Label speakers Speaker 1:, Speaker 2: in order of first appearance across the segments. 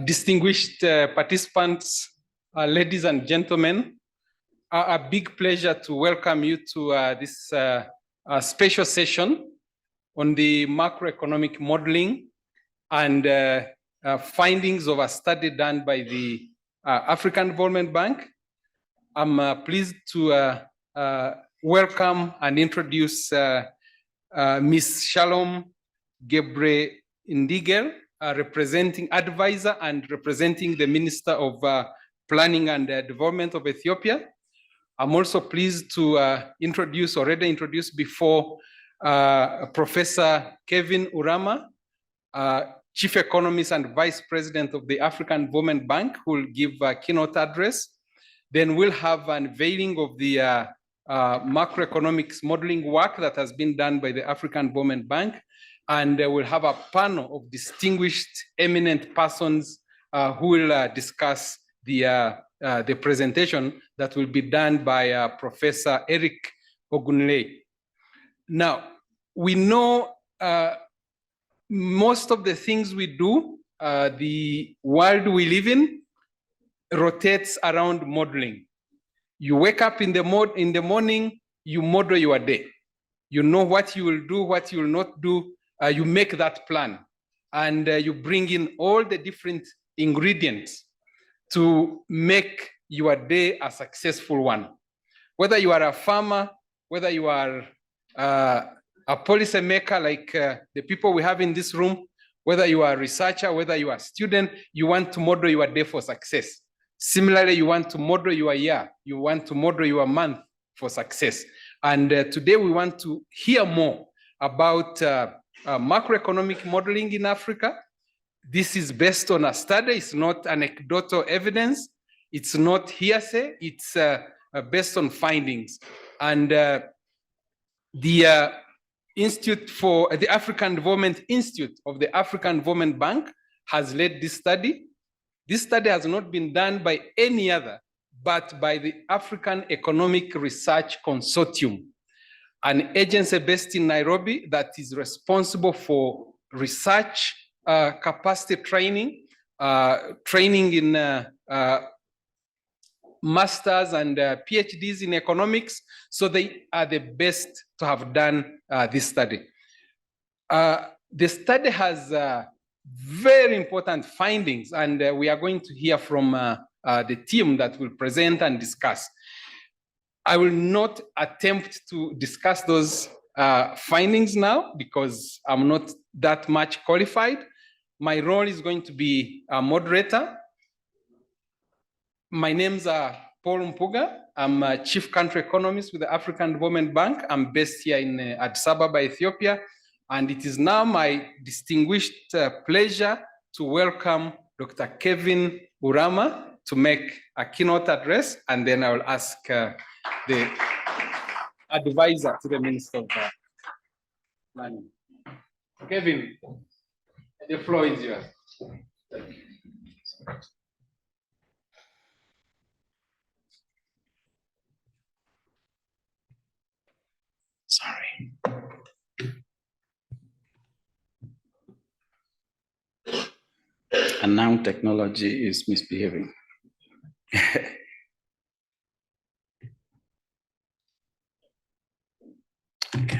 Speaker 1: Distinguished participants, ladies and gentlemen, a big pleasure to welcome you to this special session on the macroeconomic modeling and findings of a study done by the African Development Bank. I'm pleased to welcome and introduce Ms. Shalom Gebre Indigel, representing advisor and representing the Minister of Planning and Development of Ethiopia. I'm also pleased to already introduce before Professor Kevin Urama, Chief Economist and Vice President of the African Development Bank, who will give a keynote address. Then we'll have an unveiling of the macroeconomics modeling work that has been done by the African Development Bank. And we'll have a panel of distinguished, eminent persons who will discuss the presentation that will be done by Professor Eric Ogunle. Now, we know most of the things we do, the world we live in rotates around modeling. You wake up in the morning, you model your day. You know what you will do, what you will not do. You make that plan, and you bring in all the different ingredients to make your day a successful one. Whether you are a farmer, whether you are a policymaker like the people we have in this room, whether you are a researcher, whether you are a student, you want to model your day for success. Similarly, you want to model your year, you want to model your month for success. And today we want to hear more about macroeconomic modeling in Africa. This is based on a study. It's not anecdotal evidence. It's not hearsay. It's based on findings. And the Institute for the African Development Institute of the African Development Bank has led this study. This study has not been done by any other, but by the African Economic Research Consortium, an agency based in Nairobi that is responsible for research capacity training, training in masters and PhDs in economics. So they are the best to have done this study. The study has very important findings, and we are going to hear from the team that will present and discuss. I will not attempt to discuss those findings now because I'm not that much qualified. My role is going to be a moderator. My name's Paul Mpuga. I'm a Chief Country Economist with the African Development Bank. I'm based here in Addis Ababa, Ethiopia. And it is now my distinguished pleasure to welcome Dr. Kevin Urama to make a keynote address, and then I will ask the advisor to the Minister of Planning. Kevin, the floor is yours.
Speaker 2: Sorry. And now technology is misbehaving. Okay.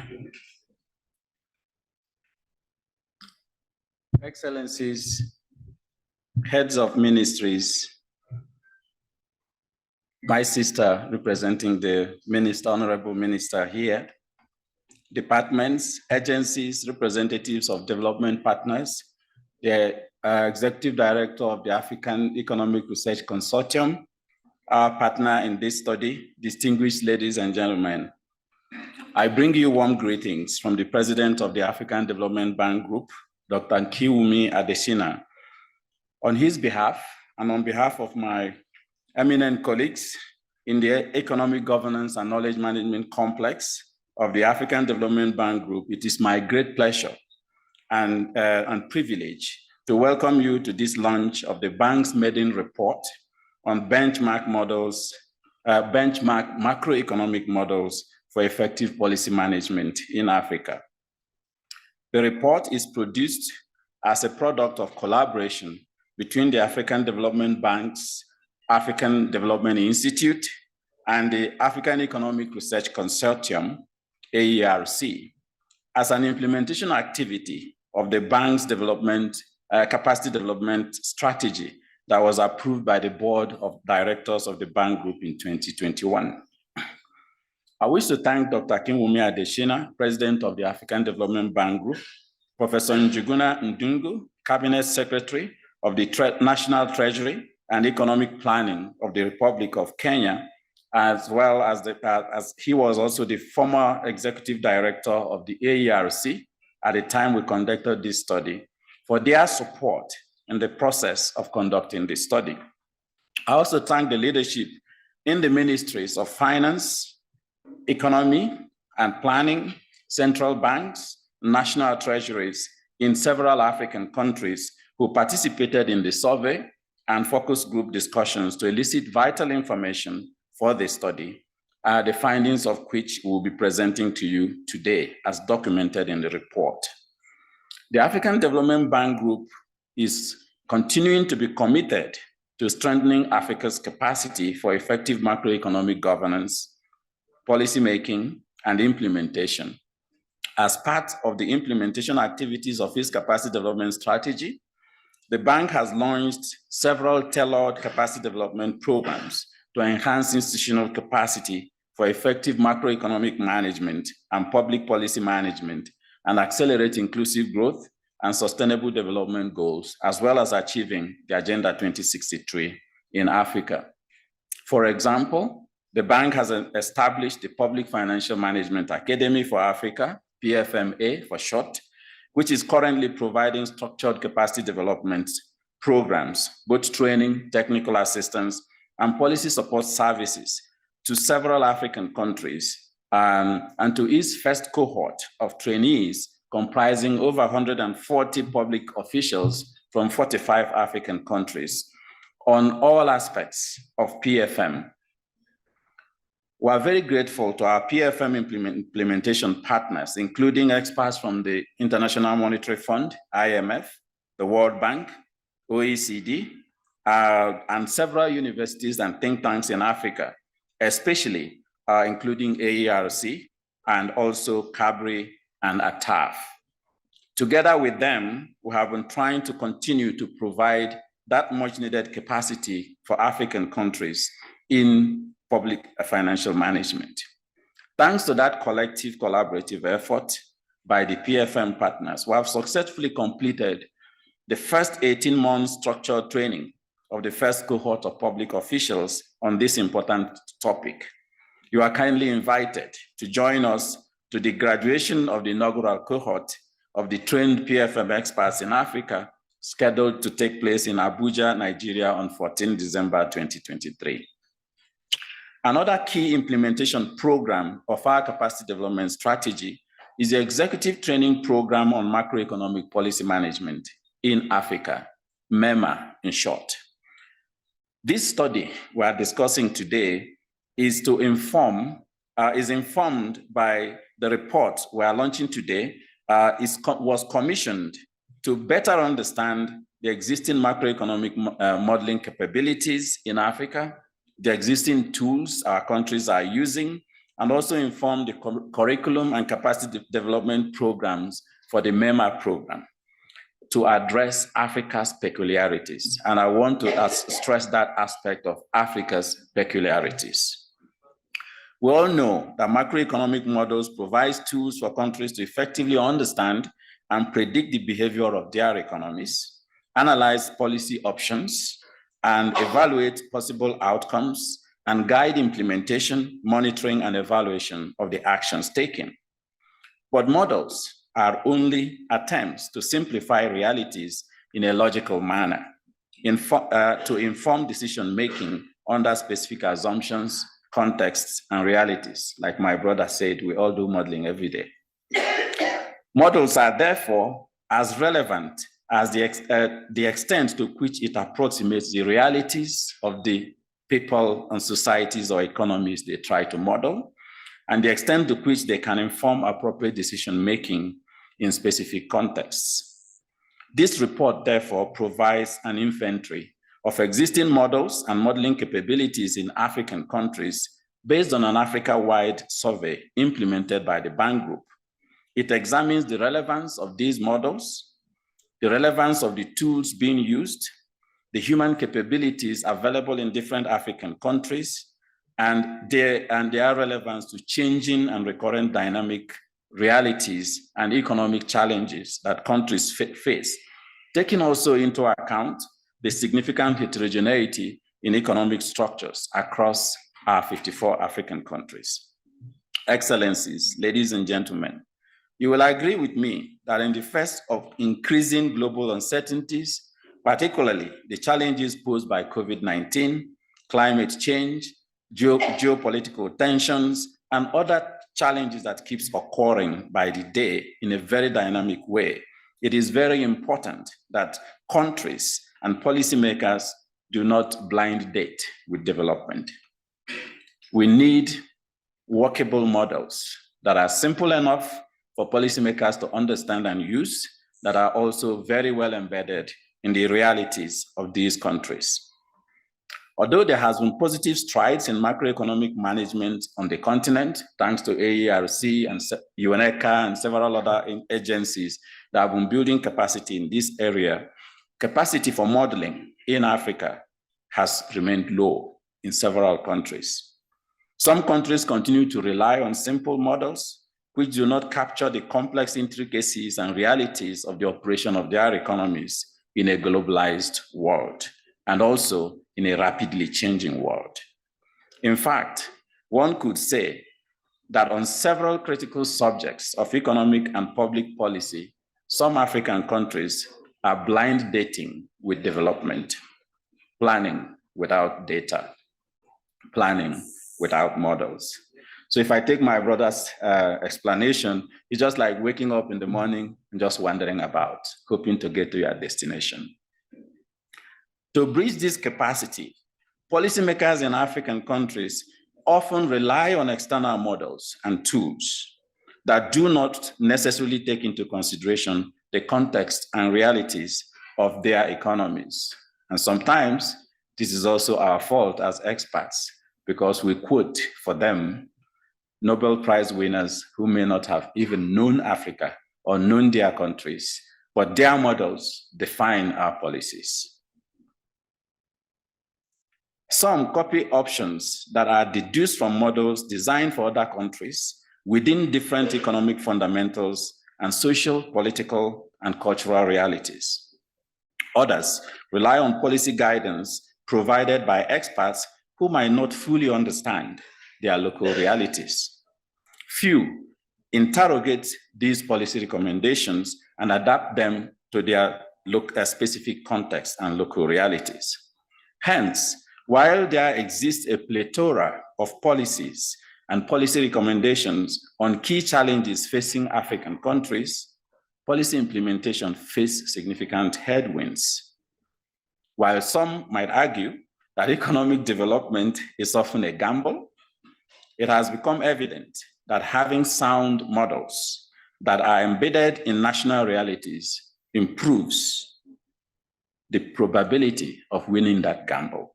Speaker 2: Excellencies, heads of ministries, my sister representing the minister, honorable minister here, departments, agencies, representatives of development partners, the executive director of the African Economic Research Consortium, our partner in this study, distinguished ladies and gentlemen. I bring you warm greetings from the president of the African Development Bank Group, Dr. Nkiwumi Adesina. On his behalf, and on behalf of my eminent colleagues in the Economic Governance and Knowledge Management Complex of the African Development Bank Group, it is my great pleasure and privilege to welcome you to this launch of the bank's maiden report on benchmark macroeconomic models for effective policy management in Africa. The report is produced as a product of collaboration between the African Development Bank's African Development Institute and the African Economic Research Consortium, AERC, as an implementation activity of the bank's capacity development strategy that was approved by the board of directors of the bank group in 2021. I wish to thank Dr. Akinwumi Adesina, President of the African Development Bank Group, Professor Njuguna Ndungu, Cabinet Secretary of the National Treasury and Economic Planning of the Republic of Kenya, as well as as he was also the former Executive Director of the AERC at the time we conducted this study, for their support in the process of conducting this study. I also thank the leadership in the ministries of Finance, Economy and Planning, central banks, national treasuries in several African countries who participated in the survey and focus group discussions to elicit vital information for the study, the findings of which we'll be presenting to you today as documented in the report. The African Development Bank Group is continuing to be committed to strengthening Africa's capacity for effective macroeconomic governance, policymaking, and implementation. As part of the implementation activities of its capacity development strategy, the bank has launched several tailored capacity development programs to enhance institutional capacity for effective macroeconomic management and public policy management, and accelerate inclusive growth and sustainable development goals, as well as achieving the Agenda 2063 in Africa. For example, the bank has established the Public Financial Management Academy for Africa, PFMA for short, which is currently providing structured capacity development programs, both training, technical assistance, and policy support services to several African countries, and to its first cohort of trainees comprising over 140 public officials from 45 African countries on all aspects of PFM. We are very grateful to our PFM implementation partners, including experts from the International Monetary Fund, IMF, the World Bank, OECD, and several universities and think tanks in Africa, especially including AERC and also CABRI and ATAF. Together with them, we have been trying to continue to provide that much needed capacity for African countries in public financial management. Thanks to that collective collaborative effort by the PFM partners, we have successfully completed the first 18-month structured training of the first cohort of public officials on this important topic. You are kindly invited to join us to the graduation of the inaugural cohort of the trained PFM experts in Africa, scheduled to take place in Abuja, Nigeria on 14 December 2023. Another key implementation program of our capacity development strategy is the Executive Training Program on Macroeconomic Policy Management in Africa, MEMA in short. This study we are discussing today is informed by the report we are launching today, was commissioned to better understand the existing macroeconomic modeling capabilities in Africa, the existing tools our countries are using, and also inform the curriculum and capacity development programs for the MEMA program to address Africa's peculiarities. And I want to stress that aspect of Africa's peculiarities. We all know that macroeconomic models provide tools for countries to effectively understand and predict the behavior of their economies, analyze policy options, and evaluate possible outcomes, and guide implementation, monitoring, and evaluation of the actions taken. But models are only attempts to simplify realities in a logical manner, to inform decision-making under specific assumptions, contexts, and realities. Like my brother said, we all do modeling every day. Models are therefore as relevant as the extent to which it approximates the realities of the people and societies or economies they try to model, and the extent to which they can inform appropriate decision-making in specific contexts. This report, therefore, provides an inventory of existing models and modeling capabilities in African countries based on an Africa-wide survey implemented by the Bank Group. It examines the relevance of these models, the relevance of the tools being used, the human capabilities available in different African countries, and their relevance to changing and recurrent dynamic realities and economic challenges that countries face, taking also into account the significant heterogeneity in economic structures across our 54 African countries. Excellencies, ladies and gentlemen, you will agree with me that in the face of increasing global uncertainties, particularly the challenges posed by COVID-19, climate change, geopolitical tensions, and other challenges that keeps occurring by the day in a very dynamic way, it is very important that countries and policymakers do not blind date with development. We need workable models that are simple enough for policymakers to understand and use, that are also very well embedded in the realities of these countries. Although there has been positive strides in macroeconomic management on the continent, thanks to AERC and UNECA and several other agencies that have been building capacity in this area, capacity for modeling in Africa has remained low in several countries. Some countries continue to rely on simple models which do not capture the complex intricacies and realities of the operation of their economies in a globalized world, and also in a rapidly changing world. In fact, one could say that on several critical subjects of economic and public policy, some African countries are blind dating with development, planning without data, planning without models. So if I take my brother's explanation, it's just like waking up in the morning and just wandering about, hoping to get to your destination. To bridge this capacity, policymakers in African countries often rely on external models and tools that do not necessarily take into consideration the context and realities of their economies. And sometimes this is also our fault as experts, because we quote for them Nobel Prize winners who may not have even known Africa or known their countries, but their models define our policies. Some copy options that are deduced from models designed for other countries within different economic fundamentals and social, political, and cultural realities. Others rely on policy guidance provided by experts who might not fully understand their local realities. Few interrogate these policy recommendations and adapt them to their specific context and local realities. Hence, while there exists a plethora of policies and policy recommendations on key challenges facing African countries, policy implementation faces significant headwinds. While some might argue that economic development is often a gamble, it has become evident that having sound models that are embedded in national realities improves the probability of winning that gamble.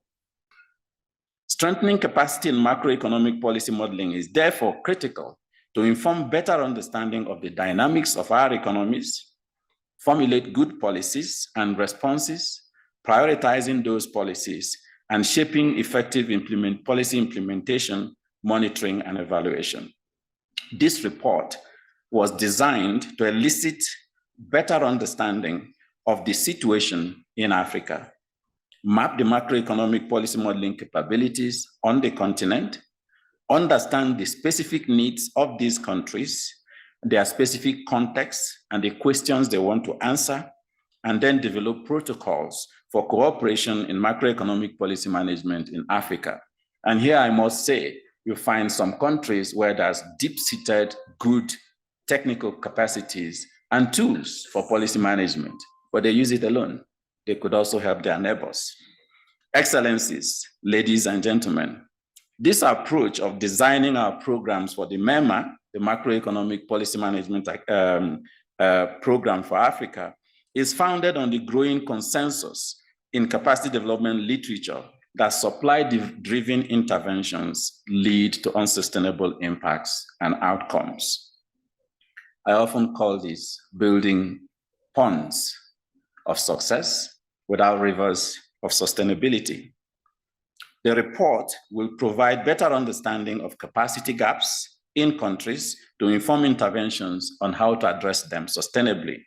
Speaker 2: Strengthening capacity in macroeconomic policy modeling is therefore critical to inform better understanding of the dynamics of our economies, formulate good policies and responses, prioritizing those policies, and shaping effective policy implementation, monitoring, and evaluation. This report was designed to elicit better understanding of the situation in Africa, map the macroeconomic policy modeling capabilities on the continent, understand the specific needs of these countries, their specific contexts, and the questions they want to answer, and then develop protocols for cooperation in macroeconomic policy management in Africa. And here I must say, you find some countries where there's deep-seated, good technical capacities and tools for policy management, but they use it alone. They could also help their neighbors. Excellencies, ladies and gentlemen, this approach of designing our programs for the MEMA, the Macroeconomic Policy Management Program for Africa, is founded on the growing consensus in capacity development literature that supply-driven interventions lead to unsustainable impacts and outcomes. I often call this building ponds of success without rivers of sustainability. The report will provide better understanding of capacity gaps in countries to inform interventions on how to address them sustainably.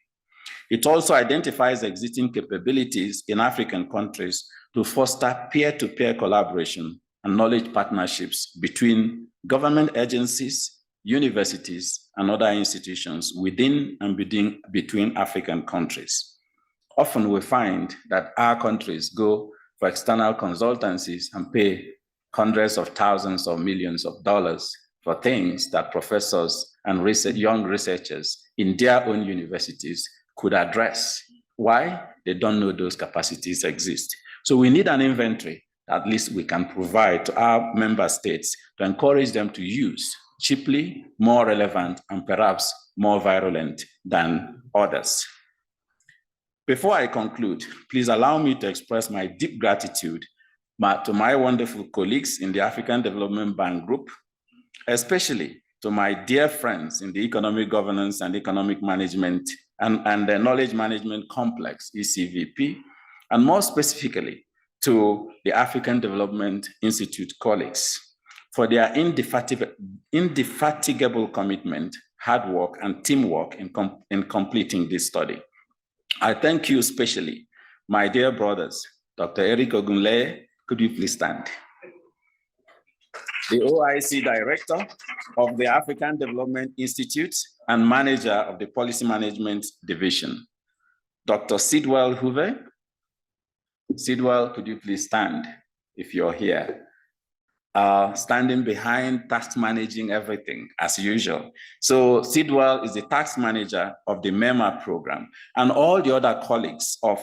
Speaker 2: It also identifies existing capabilities in African countries to foster peer-to-peer collaboration and knowledge partnerships between government agencies, universities, and other institutions within and between African countries. Often we find that our countries go for external consultancies and pay hundreds of thousands or millions of dollars for things that professors and young researchers in their own universities could address. Why? They don't know those capacities exist. So we need an inventory that at least we can provide to our member states to encourage them to use cheaply, more relevant, and perhaps more virulent than others. Before I conclude, please allow me to express my deep gratitude to my wonderful colleagues in the African Development Bank Group, especially to my dear friends in the Economic Governance and Economic Management and the Knowledge Management Complex, ECVP, and more specifically to the African Development Institute colleagues for their indefatigable commitment, hard work, and teamwork in completing this study. I thank you especially, my dear brothers, Dr. Eric Ogunleye, could you please stand? The OIC Director of the African Development Institute and Manager of the Policy Management Division. Dr. Sidwell Hoover. Sidwell, could you please stand if you're here? Standing behind tax managing everything as usual. So Sidwell is the tax manager of the MEMA program, and all the other colleagues of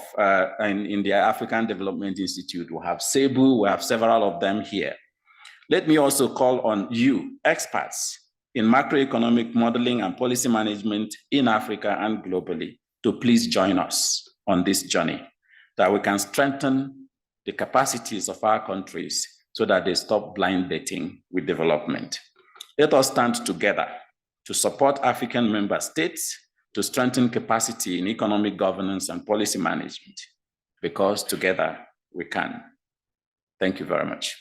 Speaker 2: in the African Development Institute. We have Cebu, we have several of them here. Let me also call on you, experts in macroeconomic modeling and policy management in Africa and globally, to please join us on this journey, that we can strengthen the capacities of our countries so that they stop blind dating with development. Let us stand together to support African member states to strengthen capacity in economic governance and policy management, because together we can. Thank you very much.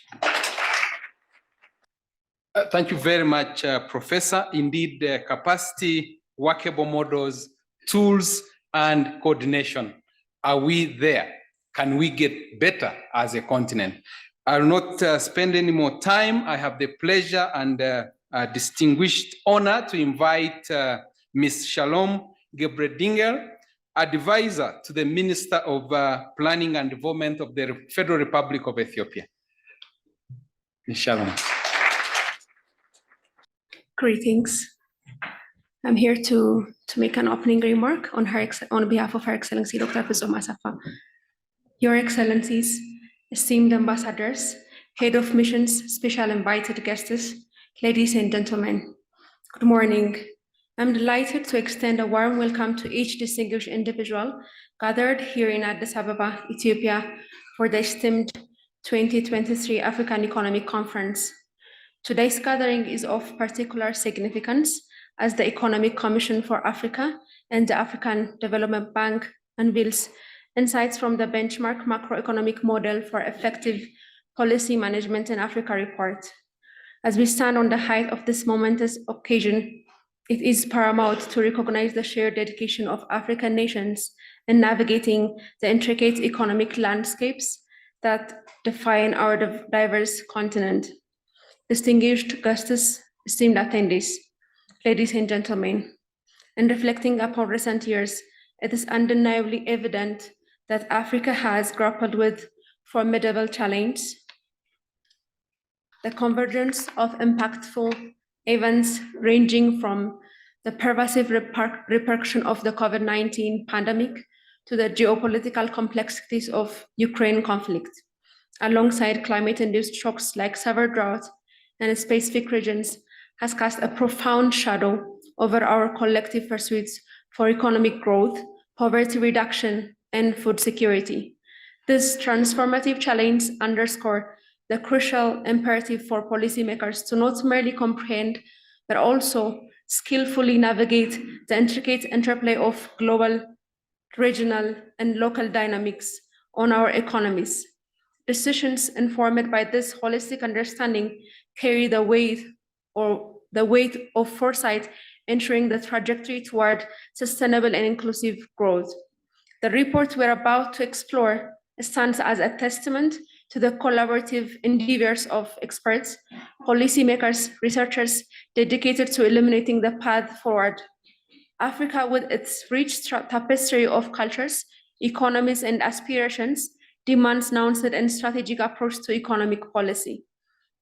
Speaker 1: Thank you very much, Professor. Indeed, capacity, workable models, tools, and coordination. Are we there? Can we get better as a continent? I will not spend any more time. I have the pleasure and distinguished honor to invite Ms. Shalom Gebredingel, advisor to the Minister of Planning and Development of the Federal Republic of Ethiopia. Ms. Shalom.
Speaker 3: Greetings. I'm here to make an opening remark on behalf of Her Excellency Dr. Fizom Asafa. Your Excellencies, esteemed ambassadors, head of missions, special invited guests, ladies and gentlemen, good morning. I'm delighted to extend a warm welcome to each distinguished individual gathered here in Addis Ababa, Ethiopia, for the esteemed 2023 African Economic Conference. Today's gathering is of particular significance as the Economic Commission for Africa and the African Development Bank unveils insights from the benchmark macroeconomic model for effective policy management in Africa report. As we stand on the height of this momentous occasion, it is paramount to recognize the shared dedication of African nations in navigating the intricate economic landscapes that define our diverse continent. Distinguished guests, esteemed attendees, ladies and gentlemen, in reflecting upon recent years, it is undeniably evident that Africa has grappled with formidable challenges. The convergence of impactful events ranging from the pervasive repercussion of the COVID-19 pandemic to the geopolitical complexities of Ukraine conflict, alongside climate-induced shocks like severe drought and specific regions, has cast a profound shadow over our collective pursuits for economic growth, poverty reduction, and food security. This transformative challenge underscores the crucial imperative for policymakers to not merely comprehend, but also skillfully navigate the intricate interplay of global, regional, and local dynamics on our economies. Decisions informed by this holistic understanding carry the weight of foresight, ensuring the trajectory toward sustainable and inclusive growth. The report we're about to explore stands as a testament to the collaborative endeavors of experts, policymakers, researchers dedicated to illuminating the path forward. Africa, with its rich tapestry of cultures, economies, and aspirations, demands nuanced and strategic approach to economic policy.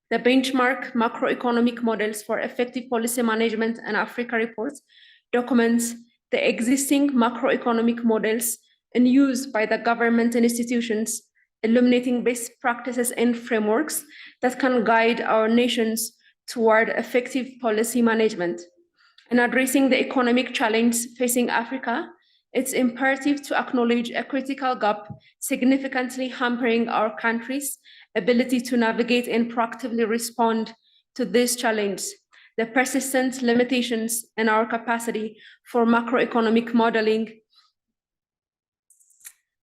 Speaker 3: The benchmark macroeconomic models for effective policy management and Africa reports documents the existing macroeconomic models in use by the government and institutions, illuminating best practices and frameworks that can guide our nations toward effective policy management. In addressing the economic challenge facing Africa, it's imperative to acknowledge a critical gap significantly hampering our country's ability to navigate and proactively respond to this challenge: the persistent limitations in our capacity for macroeconomic modeling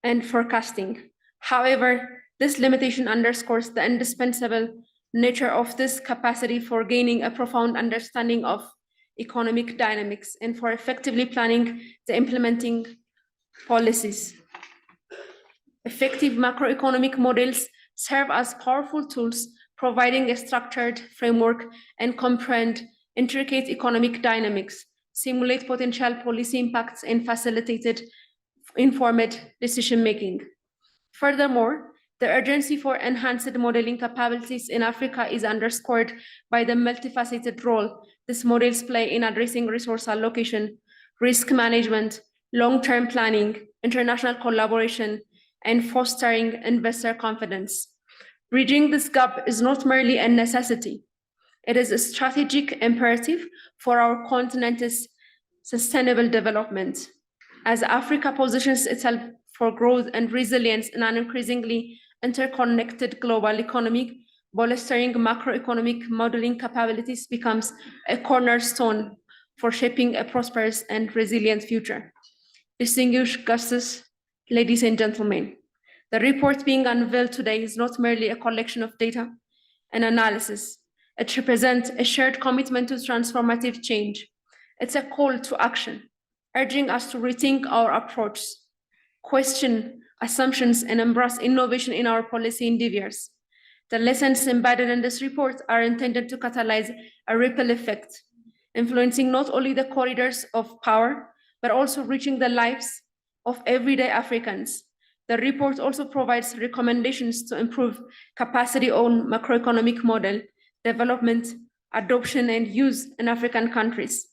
Speaker 3: and forecasting. However, this limitation underscores the indispensable nature of this capacity for gaining a profound understanding of economic dynamics and for effectively planning the implementing policies. Effective macroeconomic models serve as powerful tools, providing a structured framework and comprehend intricate economic dynamics, simulate potential policy impacts, and facilitated informed decision-making. Furthermore, the urgency for enhanced modeling capabilities in Africa is underscored by the multifaceted role these models play in addressing resource allocation, risk management, long-term planning, international collaboration, and fostering investor confidence. Bridging this gap is not merely a necessity, it is a strategic imperative for our continent's sustainable development. As Africa positions itself for growth and resilience in an increasingly interconnected global economy, bolstering macroeconomic modeling capabilities becomes a cornerstone for shaping a prosperous and resilient future. Distinguished guests, ladies and gentlemen, the report being unveiled today is not merely a collection of data and analysis. It represents a shared commitment to transformative change. It's a call to action, urging us to rethink our approach, question assumptions, and embrace innovation in our policy endeavors. The lessons embedded in this report are intended to catalyze a ripple effect, influencing not only the corridors of power, but also reaching the lives of everyday Africans. The report also provides recommendations to improve capacity on macroeconomic model development, adoption, and use in African countries.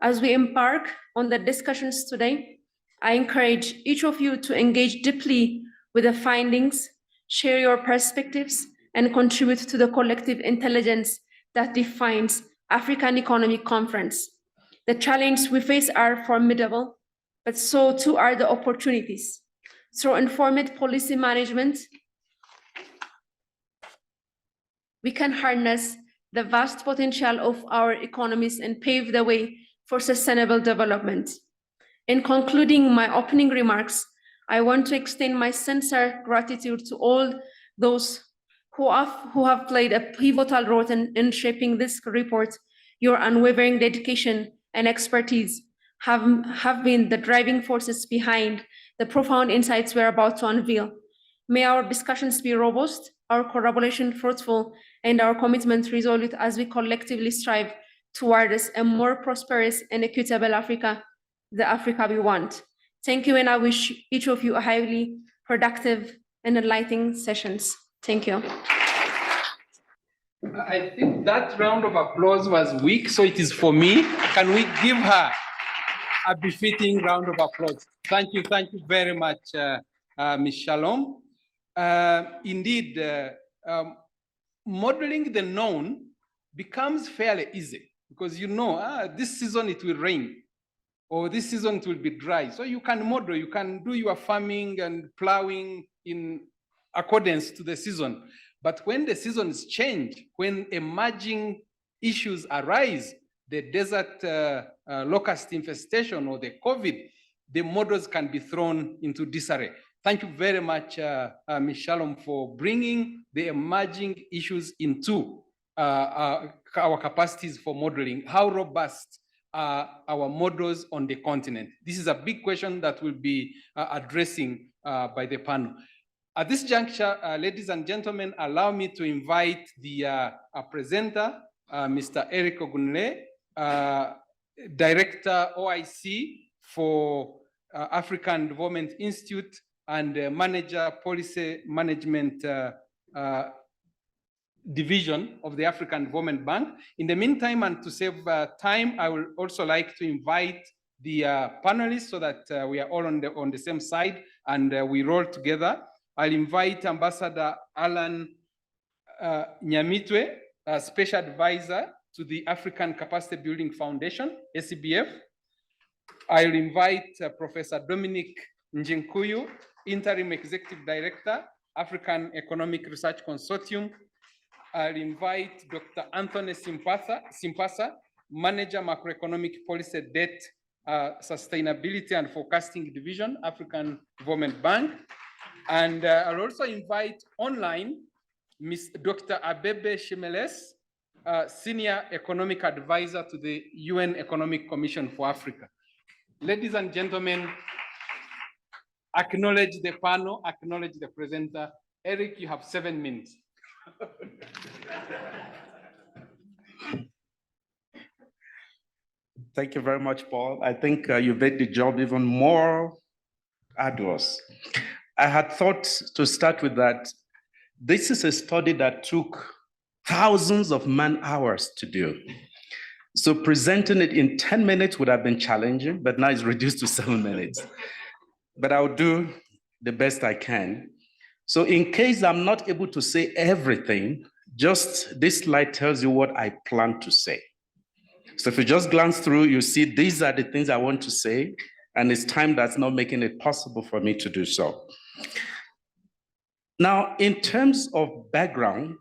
Speaker 3: As we embark on the discussions today, I encourage each of you to engage deeply with the findings, share your perspectives, and contribute to the collective intelligence that defines African Economic Conference. The challenges we face are formidable, but so too are the opportunities. Through informed policy management, we can harness the vast potential of our economies and pave the way for sustainable development. In concluding my opening remarks, I want to extend my sincere gratitude to all those who have played a pivotal role in shaping this report. Your unwavering dedication and expertise have been the driving forces behind the profound insights we're about to unveil. May our discussions be robust, our collaboration fruitful, and our commitment resolute as we collectively strive towards a more prosperous and equitable Africa, the Africa we want. Thank you, and I wish each of you a highly productive and enlightening sessions. Thank you.
Speaker 1: I think that round of applause was weak, so it is for me. Can we give her a befitting round of applause? Thank you very much, Ms. Shalom. Indeed, modeling the known becomes fairly easy because you know, this season it will rain, or this season it will be dry. So you can model, you can do your farming and plowing in accordance to the season. But when the seasons change, when emerging issues arise, the desert locust infestation or the COVID, the models can be thrown into disarray. Thank you very much, Ms. Shalom, for bringing the emerging issues into our capacities for modeling. How robust are our models on the continent? This is a big question that we'll be addressing by the panel. At this juncture, ladies and gentlemen, allow me to invite the presenter, Mr. Eric Ogunle, Director OIC for African Development Institute and Manager Policy Management Division of the African Development Bank. In the meantime, and to save time, I would also like to invite the panelists so that we are all on the same side and we roll together. I'll invite Ambassador Alan Nyamitwe, Special Advisor to the African Capacity Building Foundation, ACBF. I'll invite Professor Dominic Njinkuyu, Interim Executive Director, African Economic Research Consortium. I'll invite Dr. Anthony Simpasa, Manager Macroeconomic Policy Debt Sustainability and Forecasting Division, African Development Bank. And I'll also invite online Ms. Dr. Abebe Shimeles, Senior Economic Advisor to the UN Economic Commission for Africa. Ladies and gentlemen, acknowledge the panel, acknowledge the presenter. Eric, you have 7 minutes.
Speaker 2: Thank you very much, Paul. I think you made the job even more arduous. I had thought to start with that. This is a study that took thousands of man-hours to do. So presenting it in 10 minutes would have been challenging, but now it's reduced to 7 minutes. But I'll do the best I can. So in case I'm not able to say everything, just this slide tells you what I plan to say. So if you just glance through, you see these are the things I want to say, and it's time that's not making it possible for me to do so. Now, in terms of background,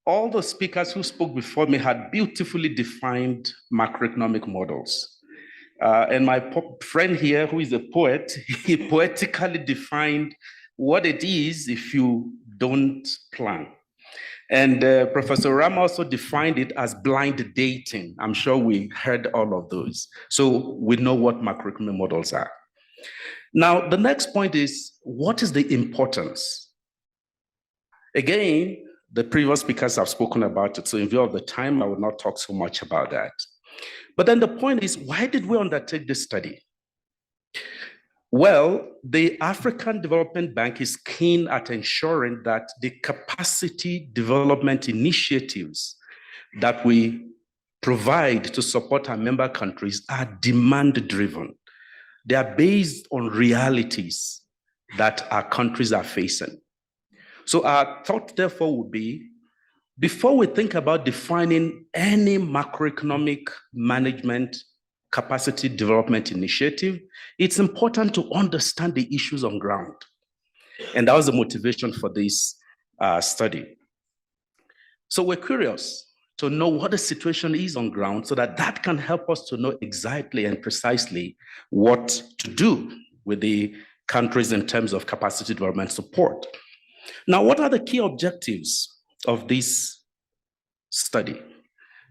Speaker 2: all the speakers who spoke before me had beautifully defined macroeconomic models. And my friend here, who is a poet, he poetically defined what it is if you don't plan. And Professor Rama also defined it as blind dating. I'm sure we heard all of those. So we know what macroeconomic models are. Now, the next point is, what is the importance? Again, the previous speakers have spoken about it, so in view of the time, I will not talk so much about that. But then the point is, why did we undertake this study? Well, the African Development Bank is keen at ensuring that the capacity development initiatives that we provide to support our member countries are demand-driven. They are based on realities that our countries are facing. So our thought, therefore, would be, before we think about defining any macroeconomic management capacity development initiative, it's important to understand the issues on ground. And that was the motivation for this study. So we're curious to know what the situation is on ground so that that can help us to know exactly and precisely what to do with the countries in terms of capacity development support. Now, what are the key objectives of this study?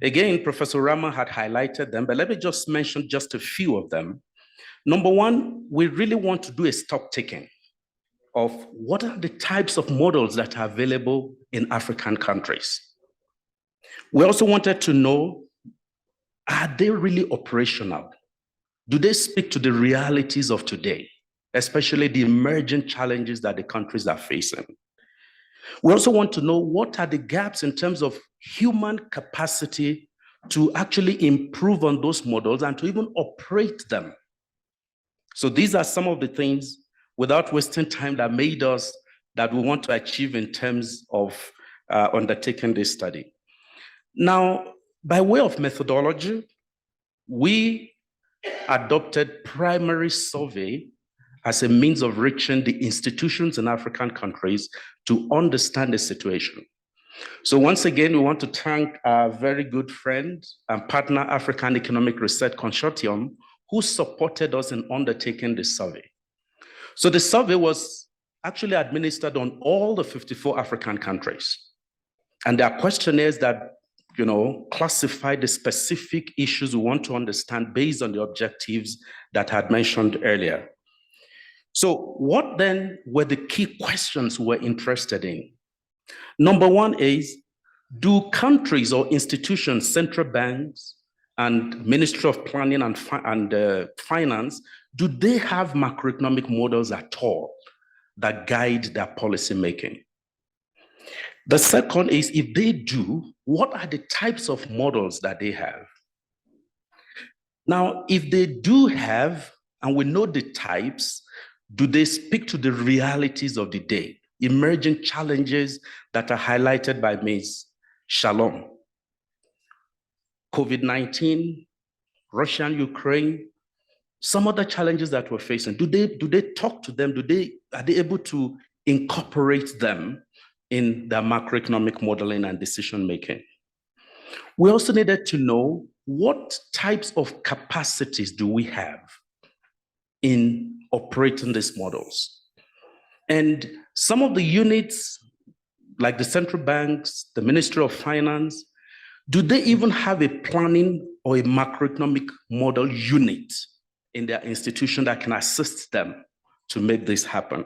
Speaker 2: Again, Professor Rama had highlighted them, but let me just mention just a few of them. Number one, we really want to do a stock taking of what are the types of models that are available in African countries. We also wanted to know, are they really operational? Do they speak to the realities of today, especially the emerging challenges that the countries are facing? We also want to know what are the gaps in terms of human capacity to actually improve on those models and to even operate them. So these are some of the things, without wasting time, that made us, that we want to achieve in terms of undertaking this study. Now, by way of methodology,
Speaker 4: we adopted primary survey as a means of reaching the institutions in African countries to understand the situation. So once again, we want to thank our very good friend and partner, African Economic Research Consortium, who supported us in undertaking the survey. So the survey was actually administered on all the 54 African countries. And there are questionnaires that classify the specific issues we want to understand based on the objectives that I had mentioned earlier. So what then were the key questions we're interested in? Number one is, do countries or institutions, central banks, and Ministry of Planning and Finance, do they have macroeconomic models at all that guide their policy making? The second is, if they do, what are the types of models that they have? Now, if they do have, and we know the types, do they speak to the realities of the day, emerging challenges that are highlighted by Ms. Shalom? COVID-19, Russia and Ukraine, some other challenges that we're facing. Do they talk to them? Are they able to incorporate them in their macroeconomic modeling and decision making? We also needed to know what types of capacities do we have in operating these models. And some of the units, like the central banks, the Ministry of Finance, do they even have a planning or a macroeconomic model unit in their institution that can assist them to make this happen?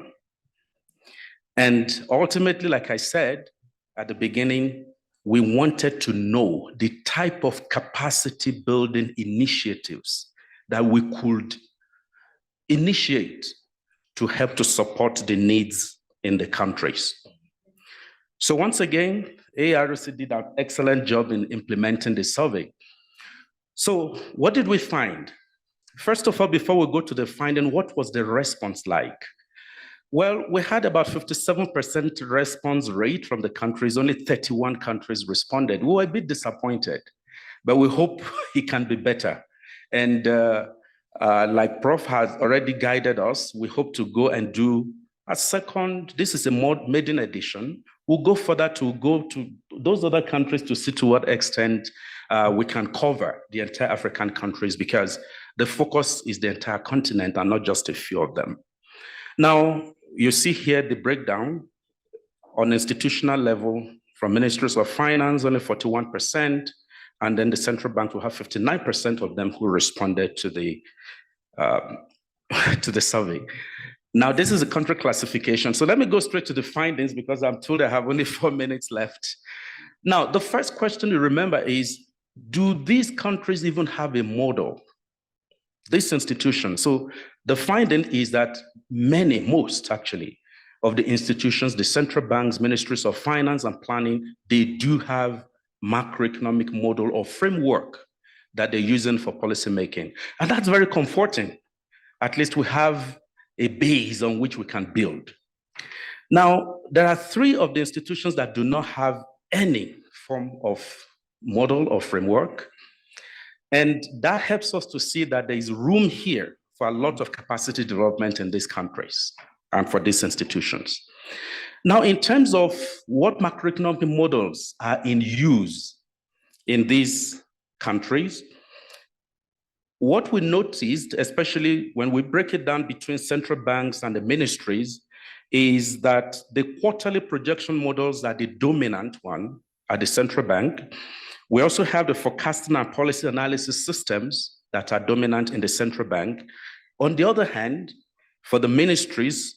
Speaker 4: And ultimately, like I said at the beginning, we wanted to know the type of capacity building initiatives that we could initiate to help to support the needs in the countries. So once again, ARC did an excellent job in implementing the survey. So what did we find? First of all, before we go to the finding, what was the response like? Well, we had about 57% response rate from the countries. Only 31 countries responded. We were a bit disappointed, but we hope it can be better. And like Prof has already guided us, we hope to go and do a second. This is a maiden edition. We'll go further to go to those other countries to see to what extent we can cover the entire African countries, because the focus is the entire continent and not just a few of them. Now, you see here the breakdown on institutional level from ministries of finance, only 41%, and then the central bank will have 59% of them who responded to the survey. Now, this is a country classification. So let me go straight to the findings because I'm told I have only 4 minutes left. Now, the first question to remember is, do these countries even have a model? This institution. So the finding is that most actually, of the institutions, the central banks, ministries of finance and planning, they do have macroeconomic model or framework that they're using for policy making. And that's very comforting. At least we have a base on which we can build. Now, there are 3 of the institutions that do not have any form of model or framework. And that helps us to see that there is room here for a lot of capacity development in these countries and for these institutions. Now, in terms of what macroeconomic models are in use in these countries, what we noticed, especially when we break it down between central banks and the ministries, is that the quarterly projection models are the dominant one at the central bank. We also have the forecasting and policy analysis systems that are dominant in the central bank. On the other hand, for the ministries,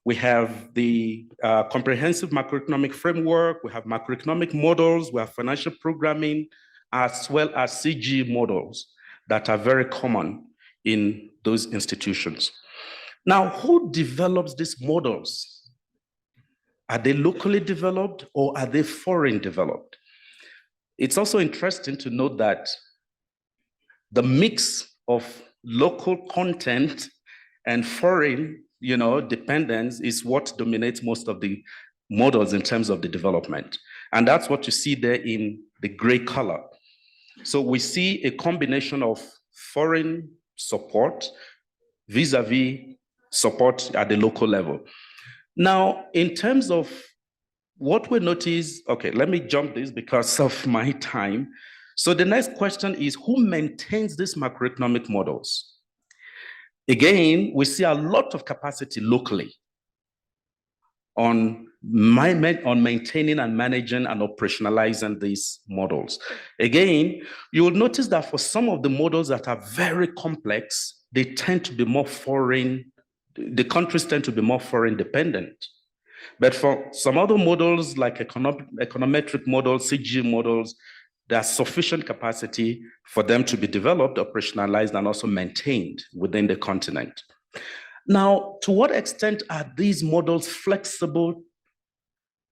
Speaker 4: we have the comprehensive macroeconomic framework, we have macroeconomic models, we have financial programming, as well as CG models that are very common in those institutions. Now, who develops these models? Are they locally developed or are they foreign developed? It's also interesting to note that the mix of local content and foreign, dependence is what dominates most of the models in terms of the development. And that's what you see there in the gray color. So we see a combination of foreign support vis-a-vis support at the local level. Now, in terms of what we notice, okay, let me jump this because of my time. So the next question is, who maintains these macroeconomic models? Again, we see a lot of capacity locally on maintaining and managing and operationalizing these models. Again, you will notice that for some of the models that are very complex, they tend to be more foreign, the countries tend to be more foreign dependent. But for some other models like econometric models, CG models, there's sufficient capacity for them to be developed, operationalized, and also maintained within the continent. Now, to what extent are these models flexible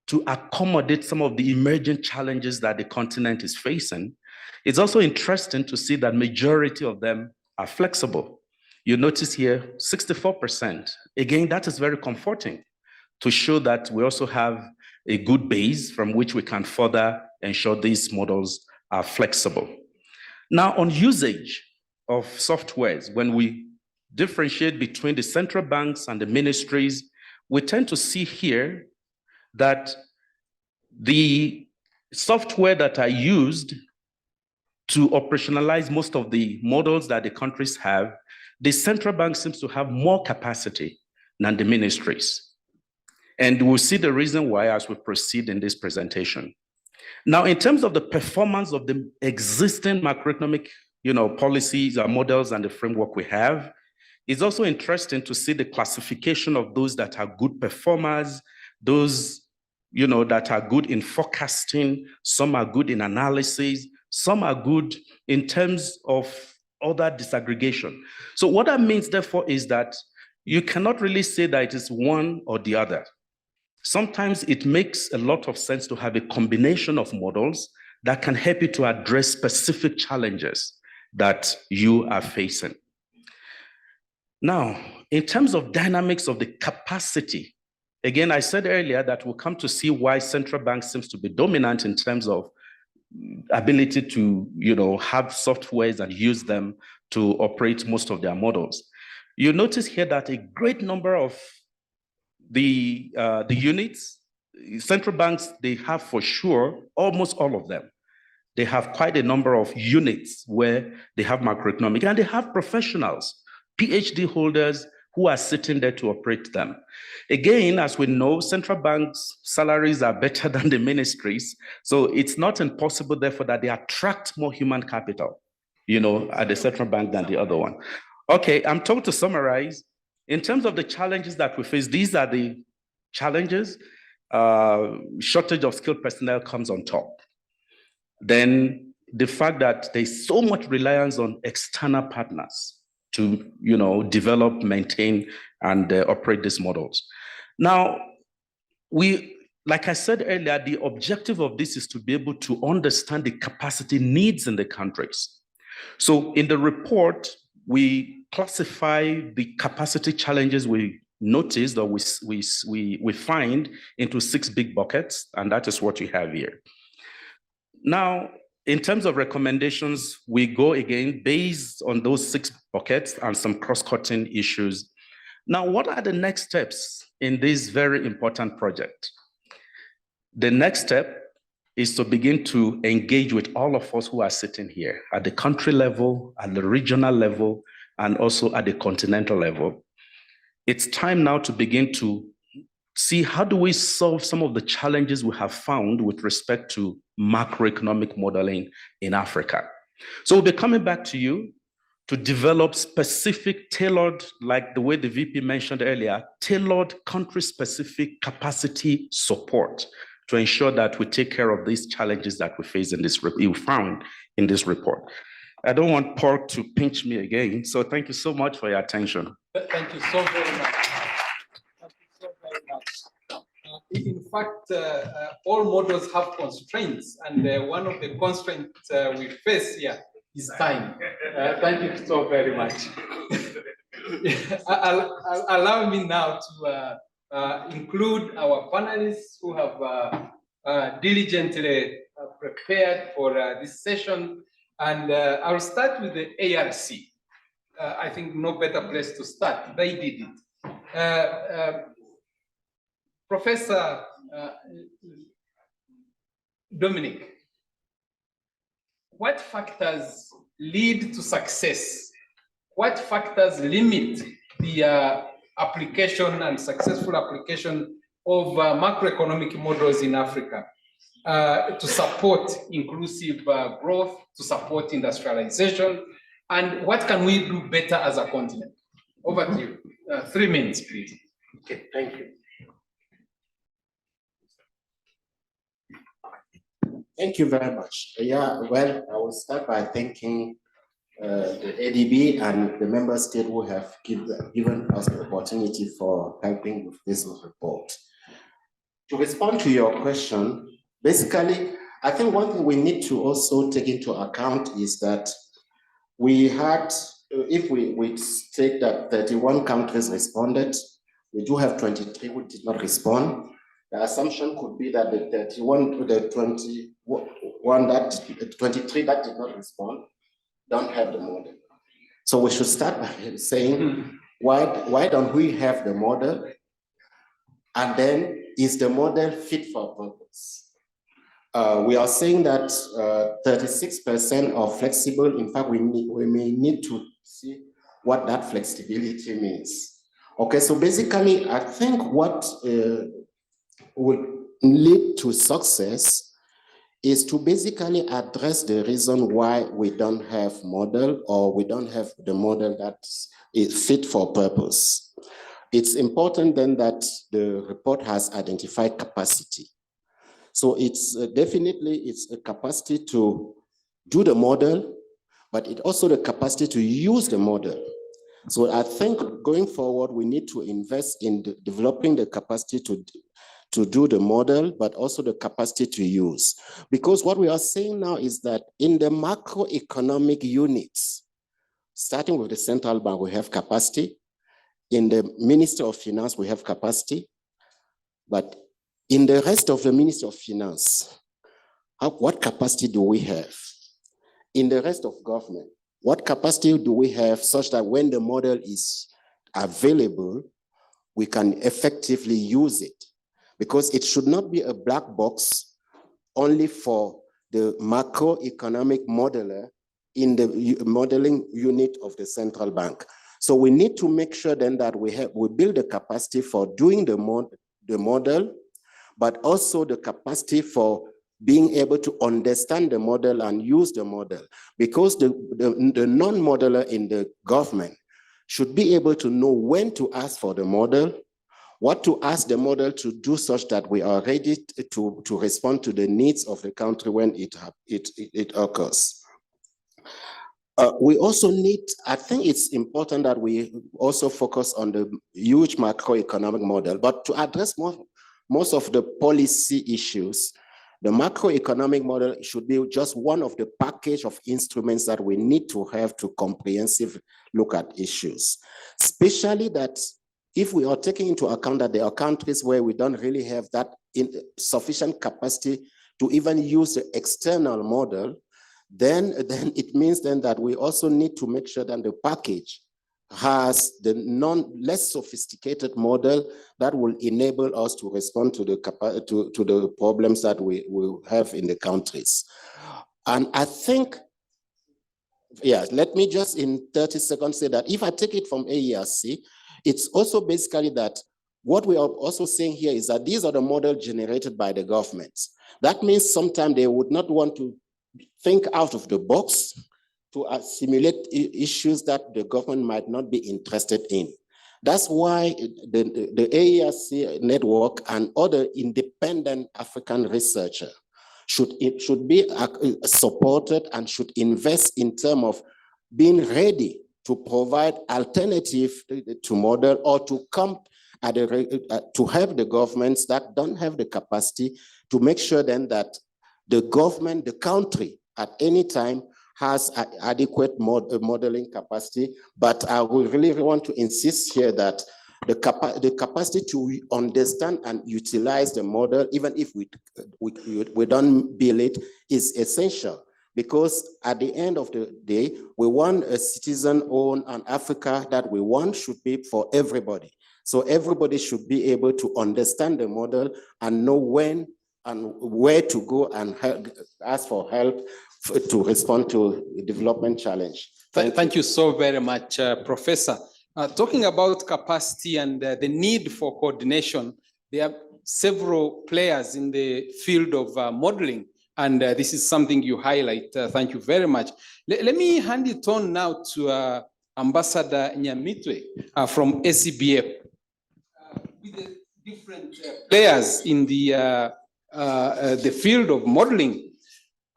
Speaker 4: to accommodate some of the emerging challenges that the continent is facing? It's also interesting to see that majority of them are flexible. You notice here, 64%. Again, that is very comforting to show that we also have a good base from which we can further ensure these models are flexible. Now, on usage of softwares, when we differentiate between the central banks and the ministries, we tend to see here that the software that are used to operationalize most of the models that the countries have, the central bank seems to have more capacity than the ministries. And we'll see the reason why as we proceed in this presentation. Now, in terms of the performance of the existing macroeconomic policies or models and the framework we have, it's also interesting to see the classification of those that are good performers, those that are good in forecasting, some are good in analysis, some are good in terms of other disaggregation. So what that means, therefore, is that you cannot really say that it is one or the other. Sometimes it makes a lot of sense to have a combination of models that can help you to address specific challenges that you are facing. Now, in terms of dynamics of the capacity, again, I said earlier that we'll come to see why central banks seems to be dominant in terms of ability to have softwares and use them to operate most of their models. You notice here that a great number of the units, central banks, they have for sure, almost all of them, they have quite a number of units where they have macroeconomic, and they have professionals, PhD holders who are sitting there to operate them. Again, as we know, central banks' salaries are better than the ministries, so it's not impossible, therefore, that they attract more human capital, at the central bank than the other one. Okay, I'm told to summarize. In terms of the challenges that we face, these are the challenges. Shortage of skilled personnel comes on top. Then the fact that there's so much reliance on external partners to develop, maintain, and operate these models. Now, like I said earlier, the objective of this is to be able to understand the capacity needs in the countries. So in the report, we classify the capacity challenges we noticed or we find into 6 big buckets, and that is what you have here. Now, in terms of recommendations, we go again based on those 6 buckets and some cross-cutting issues. Now, what are the next steps in this very important project? The next step is to begin to engage with all of us who are sitting here at the country level, at the regional level, and also at the continental level. It's time now to begin to see how do we solve some of the challenges we have found with respect to macroeconomic modeling in Africa. So we'll be coming back to you to develop specific tailored, like the way the VP mentioned earlier, tailored country-specific capacity support to ensure that we take care of these challenges that we face in this, you found in this report. I don't want Paul to pinch me again, so thank you so much for your attention.
Speaker 1: Thank you so very much. Thank you so very much. In fact, all models have constraints, and one of the constraints we face here is time. Thank you so very much. Allow me now to include our panelists who have diligently prepared for this session. And I'll start with the ARC. I think no better place to start. They did it. Professor Dominic, what factors lead to success? What factors limit the application and successful application of macroeconomic models in Africa to support inclusive growth, to support industrialization, and what can we do better as a continent? Over to you. 3 minutes, please.
Speaker 5: Okay, thank you. Thank you very much. Yeah, well, I will start by thanking the ADB and the member state who have given us the opportunity for helping with this report. To respond to your question, basically, I think one thing we need to also take into account is that we had, if we take that 31 countries responded, we do have 23 who did not respond. The assumption could be that the 31 to the 23 that did not respond don't have the model. So we should start by saying, why don't we have the model? And then, is the model fit for purpose? We are saying that 36% are flexible. In fact, we may need to see what that flexibility means. Okay, so basically, I think what would lead to success is to basically address the reason why we don't have model, or we don't have the model that is fit for purpose. It's important then that the report has identified capacity. So it's definitely, it's a capacity to do the model, but it also the capacity to use the model. So I think going forward, we need to invest in developing the capacity to do the model, but also the capacity to use. Because what we are saying now is that in the macroeconomic units, starting with the central bank, we have capacity. In the Ministry of Finance, we have capacity. But in the rest of the Ministry of Finance, what capacity do we have? In the rest of government, what capacity do we have such that when the model is available, we can effectively use it? Because it should not be a black box only for the macroeconomic modeler in the modeling unit of the central bank. So we need to make sure then that we build the capacity for doing the model, but also the capacity for being able to understand the model and use the model. Because the non-modeler in the government should be able to know when to ask for the model, what to ask the model to do such that we are ready to respond to the needs of the country when it occurs. We also need, I think it's important that we also focus on the huge macroeconomic model, but to address most of the policy issues, the macroeconomic model should be just one of the package of instruments that we need to have to comprehensively look at issues, especially that if we are taking into account that there are countries where we don't really have that sufficient capacity to even use the external model, then it means then that we also need to make sure that the package has the less sophisticated model that will enable us to respond to the problems that we will have in the countries. And I think, yeah, let me just in 30 seconds say that if I take it from AEC, it's also basically that what we are also saying here is that these are the models generated by the governments. That means sometimes they would not want to think out of the box to simulate issues that the government might not be interested in. That's why the AEC network and other independent African researchers should be supported and should invest in terms of being ready to provide alternative to model or to come to help the governments that don't have the capacity to make sure then that the government, the country at any time has adequate modeling capacity. But I would really want to insist here that the capacity to understand and utilize the model, even if we don't build it, is essential. because at the end of the day, we want a citizen-owned and Africa that we want should be for everybody. So everybody should be able to understand the model and know when and where to go and ask for help to respond to the development challenge.
Speaker 1: Thank you so very much, Professor. Talking about capacity and the need for coordination, there are several players in the field of modeling, and this is something you highlight. Thank you very much. Let me hand it on now to Ambassador Nyamitwe from ACBF. With the different players in the field of modeling,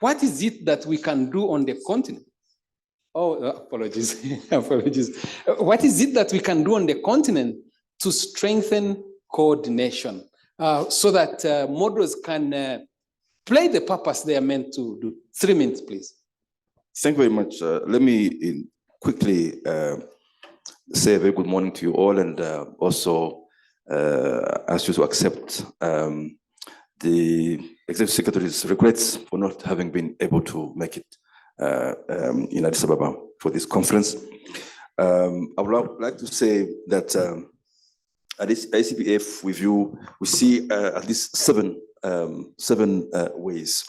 Speaker 1: what is it that we can do on the continent? Oh, apologies, apologies. What is it that we can do on the continent to strengthen coordination so that models can play the purpose they are meant to do? 3 minutes, please.
Speaker 6: Thank you very much. Let me quickly say a very good morning to you all, and also ask you to accept the Executive Secretary's regrets for not having been able to make it in Addis Ababa for this conference. I would like to say that at this ACBF review, we see at least seven ways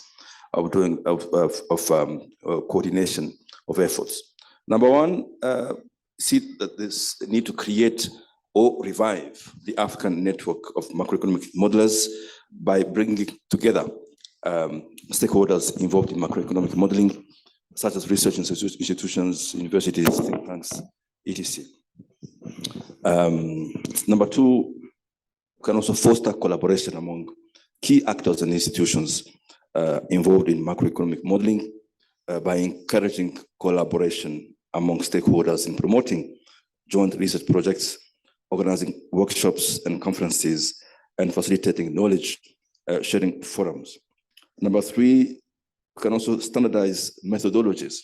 Speaker 6: of doing coordination of efforts. Number one, see that this need to create or revive the African network of macroeconomic modelers by bringing together stakeholders involved in macroeconomic modeling, such as research institutions, universities, think tanks, etc. Number two, we can also foster collaboration among key actors and institutions involved in macroeconomic modeling by encouraging collaboration among stakeholders in promoting joint research projects, organizing workshops and conferences, and facilitating knowledge sharing forums. Number three, we can also standardize methodologies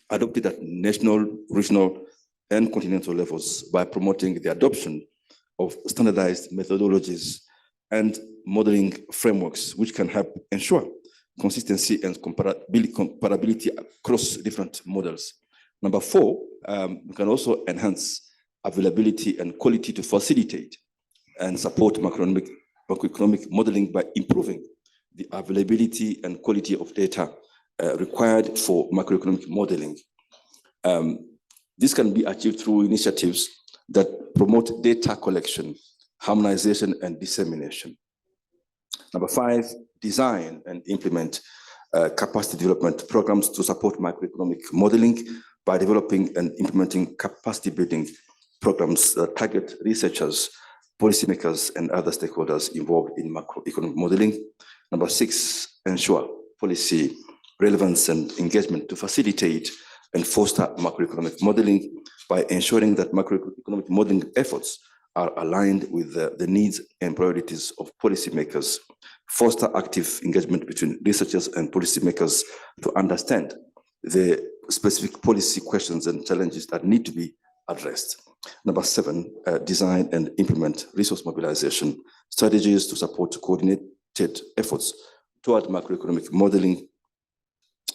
Speaker 6: adopted at national, regional, and continental levels by promoting the adoption of standardized methodologies and modeling frameworks, which can help ensure consistency and comparability across different models. Number four, we can also enhance availability and quality to facilitate and support macroeconomic modeling by improving the availability and quality of data required for macroeconomic modeling. This can be achieved through initiatives that promote data collection, harmonization, and dissemination. Number five, design and implement capacity development programs to support macroeconomic modeling by developing and implementing capacity building programs that target researchers, policymakers, and other stakeholders involved in macroeconomic modeling. Number six, ensure policy relevance and engagement to facilitate and foster macroeconomic modeling by ensuring that macroeconomic modeling efforts are aligned with the needs and priorities of policymakers. Foster active engagement between researchers and policymakers to understand the specific policy questions and challenges that need to be addressed. Number seven, design and implement resource mobilization strategies to support coordinated efforts toward macroeconomic modeling,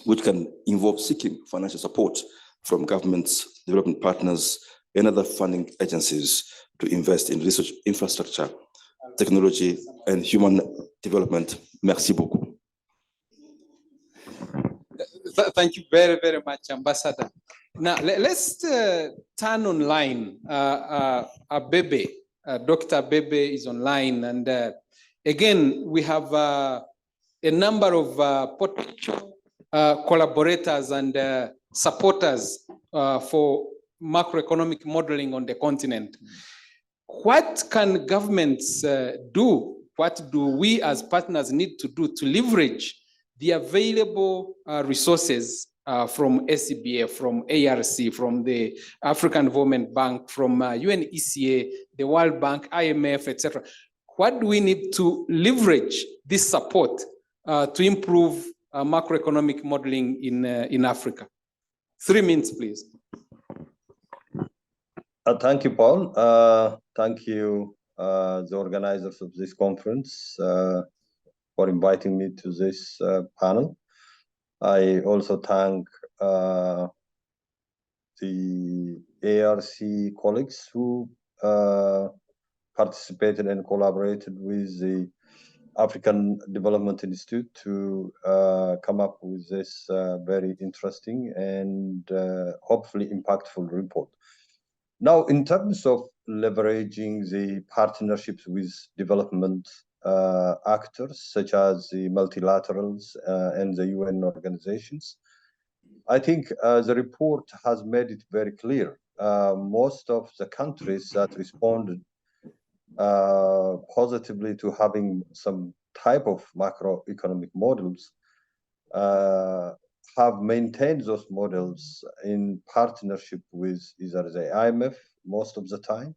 Speaker 6: which can involve seeking financial support from governments, development partners, and other funding agencies to invest in research infrastructure, technology, and human development. Merci beaucoup.
Speaker 1: Thank you very, very much, Ambassador. Now, let's turn online. Abebe, Dr. Abebe is online. And again, we have a number of potential collaborators and supporters for macroeconomic modeling on the continent. What can governments do? What do we as partners need to do to leverage the available resources from ACBF, from ARC, from the African Development Bank, from UNECA, the World Bank, IMF, etc.? What do we need to leverage this support to improve macroeconomic modeling in Africa? 3 minutes, please.
Speaker 7: Thank you, Paul. Thank you, the organizers of this conference, for inviting me to this panel. I also thank the ARC colleagues who participated and collaborated with the African Development Institute to come up with this very interesting and hopefully impactful report. Now, in terms of leveraging the partnerships with development actors, such as the multilaterals and the UN organizations, I think the report has made it very clear. Most of the countries that responded positively to having some type of macroeconomic models have maintained those models in partnership with either the IMF most of the time,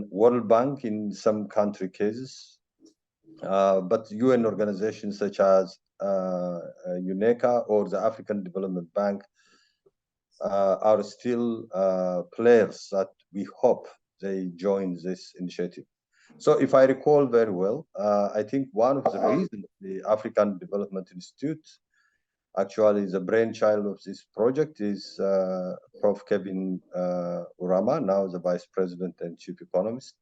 Speaker 7: World Bank in some country cases, but UN organizations such as UNECA or the African Development Bank are still players that we hope they join this initiative. So if I recall very well, I think one of the reasons the African Development Institute actually the brainchild of this project is Prof. Kevin Urama, now the Vice President and Chief Economist.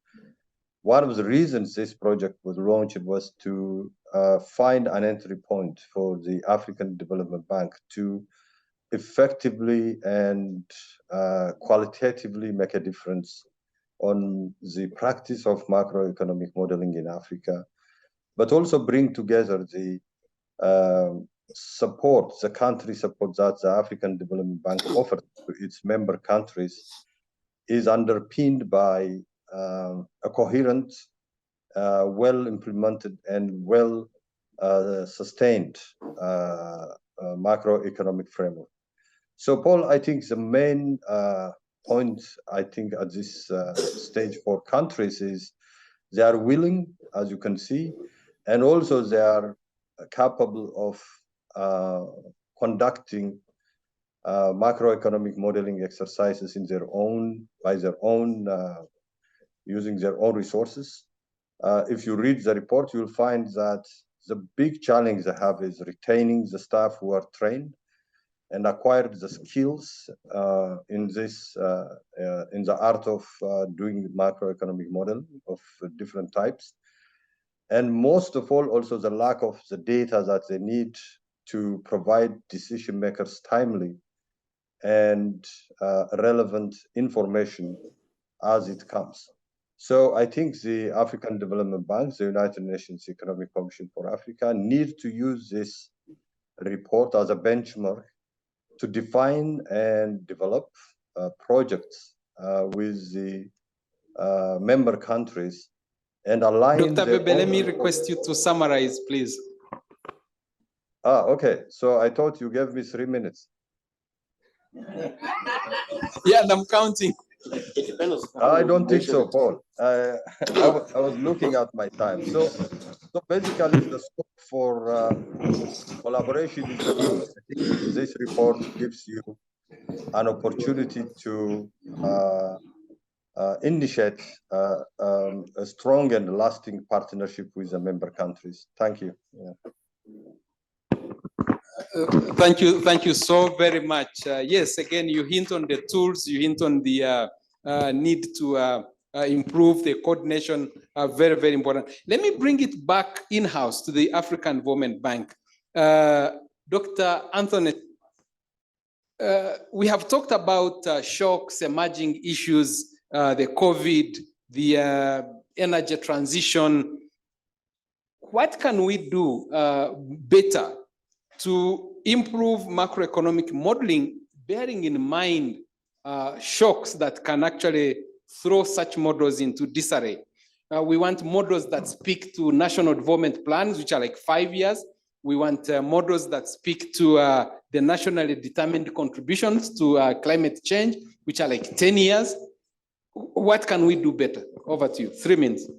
Speaker 7: One of the reasons this project was launched was to find an entry point for the African Development Bank to effectively and qualitatively make a difference on the practice of macroeconomic modeling in Africa, but also bring together the support, the country support that the African Development Bank offers to its member countries is underpinned by a coherent, well implemented and well sustained macroeconomic framework. So Paul, I think the main point I think at this stage for countries is they are willing, as you can see, and also they are capable of conducting macroeconomic modeling exercises in their own, by their own, using their own resources. If you read the report, you'll find that the big challenge they have is retaining the staff who are trained and acquired the skills in this, in the art of doing macroeconomic model of different types. And most of all, also the lack of the data that they need to provide decision makers timely and relevant information as it comes. So I think the African Development Bank, the United Nations Economic Commission for Africa, need to use this report as a benchmark to define and develop projects with the member countries and align.
Speaker 1: Dr. Bebe, let me request you to summarize, please.
Speaker 7: Okay. So I thought you gave me 3 minutes.
Speaker 1: Yeah, and I'm counting.
Speaker 7: I don't think so, Paul. I was looking at my time. So basically, the scope for collaboration is huge. I think this report gives you an opportunity to initiate a strong and lasting partnership with the member countries. Thank you. Yeah.
Speaker 1: Thank you so very much. Yes, again, you hint on the tools, you hint on the need to improve the coordination, very, very important. Let me bring it back in-house to the African Development Bank. Dr. Anthony, we have talked about shocks, emerging issues, the COVID, the energy transition. What can we do better to improve macroeconomic modeling, bearing in mind shocks that can actually throw such models into disarray? We want models that speak to national development plans, which are like 5 years. We want models that speak to the nationally determined contributions to climate change, which are like 10 years. What can we do better? Over to you, 3 minutes.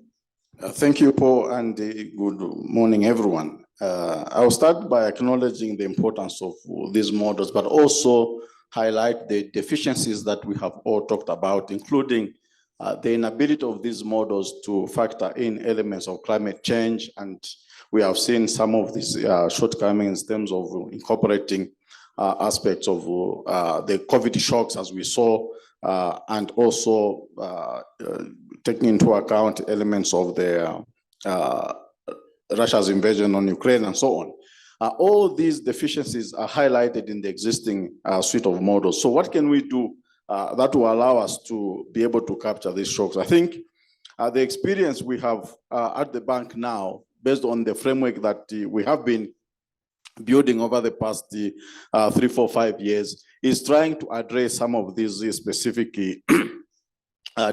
Speaker 2: Thank you, Paul, and good morning, everyone. I'll start by acknowledging the importance of these models, but also highlight the deficiencies that we have all talked about, including the inability of these models to factor in elements of climate change and we have seen some of these shortcomings in terms of incorporating aspects of the COVID shocks, as we saw, and also taking into account elements of the Russia's invasion on Ukraine and so on. All these deficiencies are highlighted in the existing suite of models. So what can we do that will allow us to be able to capture these shocks? I think the experience we have at the bank now, based on the framework that we have been building over the past 3, 4, 5 years, is trying to address some of these specific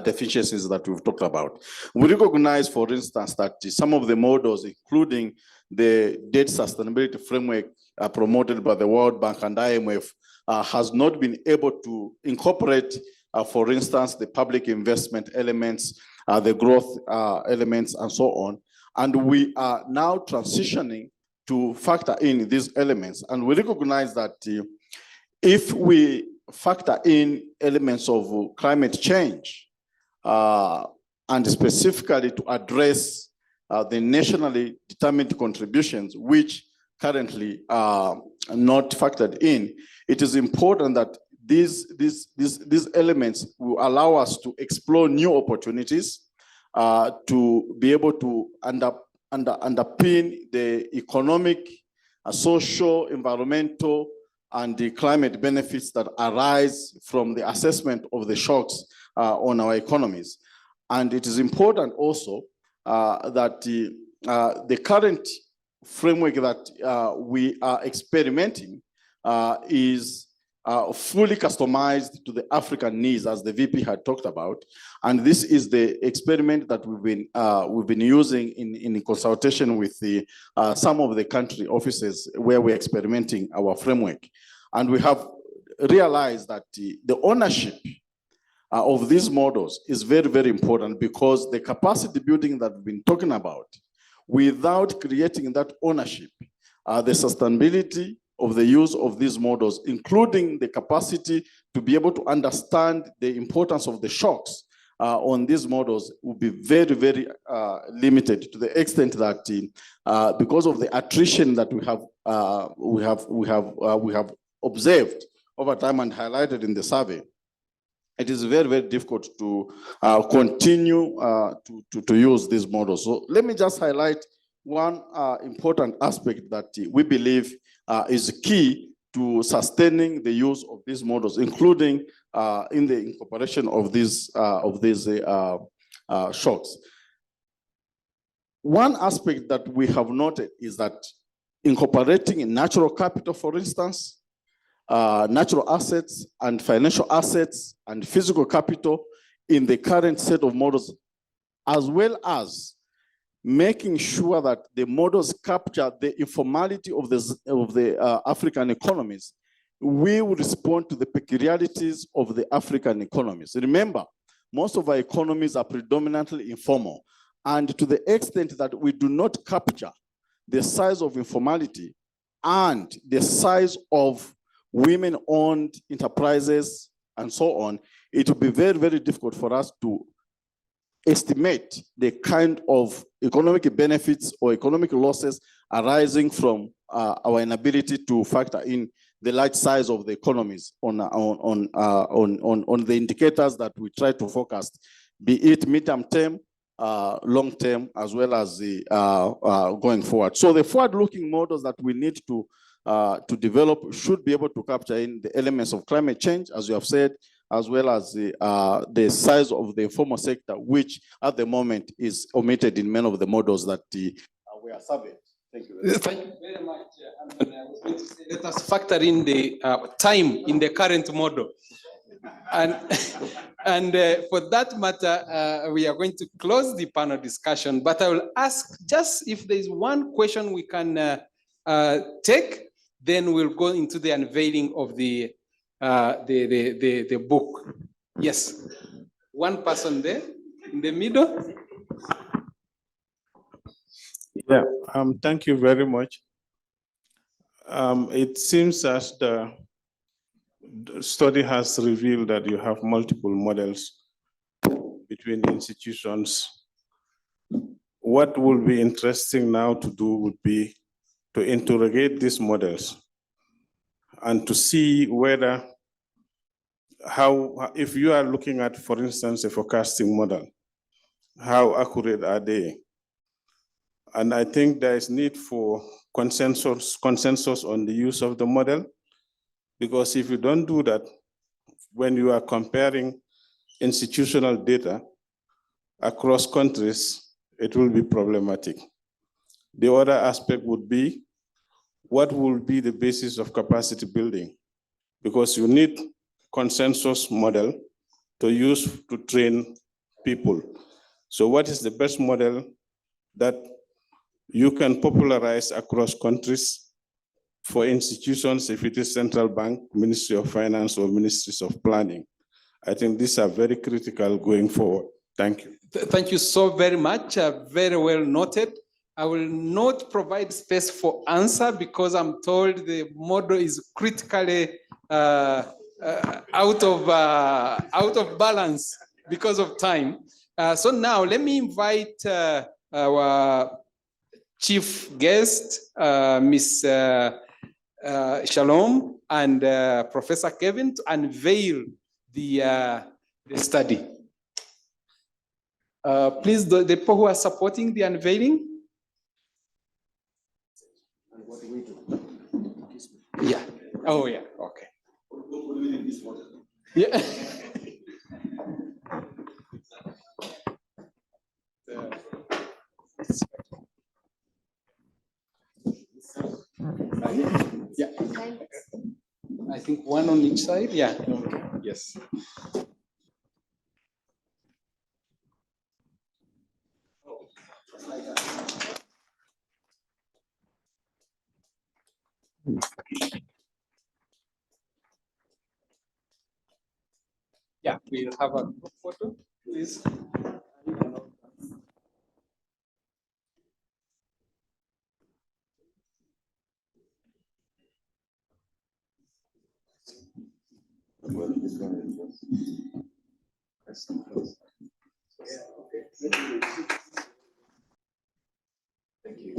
Speaker 2: deficiencies that we've talked about. We recognize, for instance, that some of the models, including the debt sustainability framework promoted by the World Bank and IMF, has not been able to incorporate, for instance, the public investment elements, the growth elements, and so on. And we are now transitioning to factor in these elements. And we recognize that if we factor in elements of climate change, and specifically to address the nationally determined contributions, which currently are not factored in, it is important that these elements will allow us to explore new opportunities to be able to underpin the economic, social, environmental, and the climate benefits that arise from the assessment of the shocks on our economies. And it is important also that the current framework that we are experimenting is fully customized to the African needs, as the VP had talked about. And this is the experiment that we've been using in consultation with some of the country offices where we're experimenting our framework. And we have realized that the ownership of these models is very, very important, because the capacity building that we've been talking about, without creating that ownership, the sustainability of the use of these models, including the capacity to be able to understand the importance of the shocks on these models, will be very, very limited, to the extent that because of the attrition that we have observed over time and highlighted in the survey, it is very, very difficult to continue to use these models. So let me just highlight one important aspect that we believe is key to sustaining the use of these models, including in the incorporation of these shocks. One aspect that we have noted is that incorporating natural capital, for instance, natural assets and financial assets and physical capital in the current set of models, as well as making sure that the models capture the informality of the African economies, we will respond to the peculiarities of the African economies. Remember, most of our economies are predominantly informal, and to the extent that we do not capture the size of informality and the size of women-owned enterprises and so on, it will be very, very difficult for us to estimate the kind of economic benefits or economic losses arising from our inability to factor in the large size of the economies on the indicators that we try to forecast, be it medium term, long term, as well as the going forward. So the forward-looking models that we need to develop should be able to capture in the elements of climate change, as you have said, as well as the size of the informal sector, which at the moment is omitted in many of the models that we are surveyed. Thank you.
Speaker 1: Thank you very much, Anthony. I was going to say, let us factor in the time in the current model. And for that matter, we are going to close the panel discussion, but I will ask just if there is one question we can take, then we'll go into the unveiling of the book. Yes, one person there in the middle.
Speaker 8: Yeah, thank you very much. It seems as the study has revealed that you have multiple models between institutions what will be interesting now to do would be to interrogate these models and to see whether if you are looking at, for instance, a forecasting model, how accurate are they? And I think there is need for consensus on the use of the model, because if you don't do that, when you are comparing institutional data across countries, it will be problematic. The other aspect would be, what will be the basis of capacity building? Because you need consensus model to use to train people. So what is the best model that you can popularize across countries for institutions, if it is central bank, Ministry of Finance, or Ministries of Planning? I think these are very critical going forward. Thank you.
Speaker 1: Thank you so very much. Very well noted. I will not provide space for answer because I'm told the model is critically out of balance because of time. So now let me invite our chief guest, Ms. Shalom and Professor Kevin, to unveil the study. Please, the people who are supporting the unveiling.
Speaker 5: And what do we do?
Speaker 1: Yeah. Oh, yeah. Okay. Yeah. Yeah. I think one on each side. Yeah. Okay. Yes. Yeah, we'll have a group photo, please.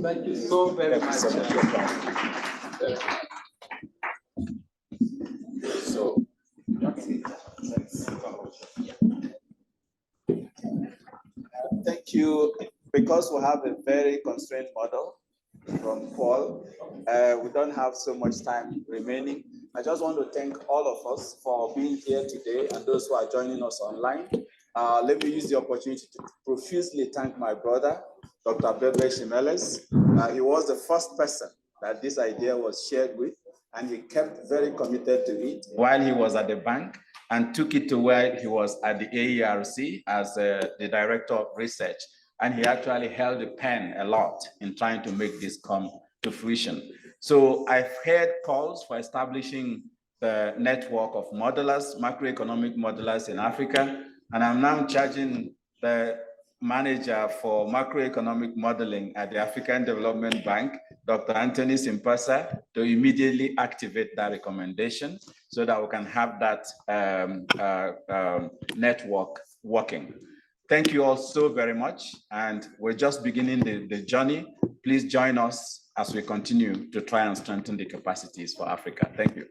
Speaker 1: Thank you so very much.
Speaker 2: So, thank you. Because we have a very constrained model from Paul, we don't have so much time remaining. I just want to thank all of us for being here today and those who are joining us online. Let me use the opportunity to profusely thank my brother, Dr. Bebe Shimeles. He was the first person that this idea was shared with, and he kept very committed to it while he was at the bank and took it to where he was at the AERC as the director of research. And he actually held the pen a lot in trying to make this come to fruition. So I've heard calls for establishing the network of modelers, macroeconomic modelers in Africa, and I'm now charging the manager for macroeconomic modeling at the African Development Bank, Dr. Anthony Simpasa, to immediately activate that recommendation so that we can have that network working. Thank you all so very much. And we're just beginning the journey. Please join us as we continue to try and strengthen the capacities for Africa. Thank you.